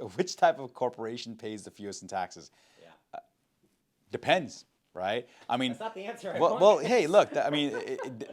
which type of corporation pays the fewest in taxes? Yeah. Depends, right? I mean, That's not the answer I well, wanted. hey, look, I mean,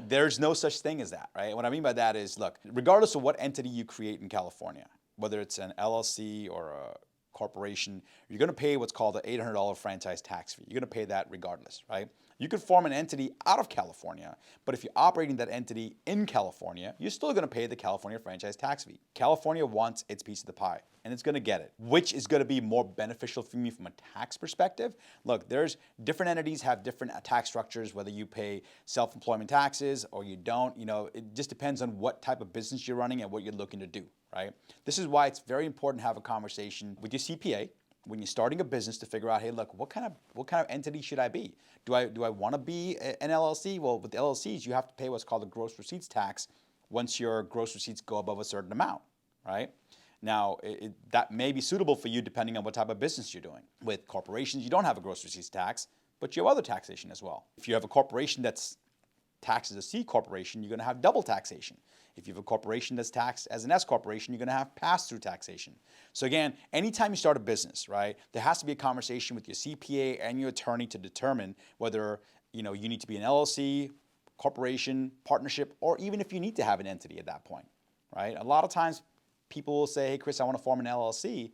there's no such thing as that, right? What I mean by that is, look, regardless of what entity you create in California, whether it's an LLC or a corporation, you're going to pay what's called the $800 franchise tax fee. You're going to pay that regardless, right? You could form an entity out of California, but if you're operating that entity in California, you're still going to pay the California franchise tax fee. California wants its piece of the pie, and it's going to get it. Which is going to be more beneficial for me from a tax perspective? Look, there's different entities have different tax structures, whether you pay self-employment taxes or you don't. You know, it just depends on what type of business you're running and what you're looking to do, right? This is why it's very important to have a conversation with your CPA when you're starting a business to figure out, hey, look, what kind of entity should I be? Do I want to be an LLC? Well, with LLCs, you have to pay what's called the gross receipts tax once your gross receipts go above a certain amount, right? Now, that may be suitable for you depending on what type of business you're doing. With corporations, you don't have a gross receipts tax, but you have other taxation as well. If you have a corporation that's taxed as a C corporation, you're going to have double taxation. If you have a corporation that's taxed as an S corporation, you're going to have pass-through taxation. So again, anytime you start a business, right, there has to be a conversation with your CPA and your attorney to determine whether you need to be an LLC, corporation, partnership, or even if you need to have an entity at that point, right? A lot of times people will say, hey, Chris, I want to form an LLC.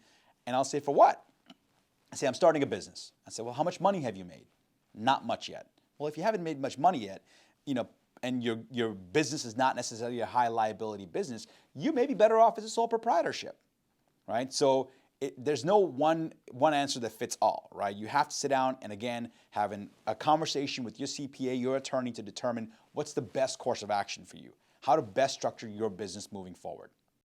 And I'll say, for what? I say, I'm starting a business. I say, well, how much money have you made? Not much yet. Well, if you haven't made much money yet, and your business is not necessarily a high liability business, you may be better off as a sole proprietorship, right? So there's no one answer that fits all, right? You have to sit down and again have a conversation with your CPA, your attorney to determine what's the best course of action for you, how to best structure your business moving forward.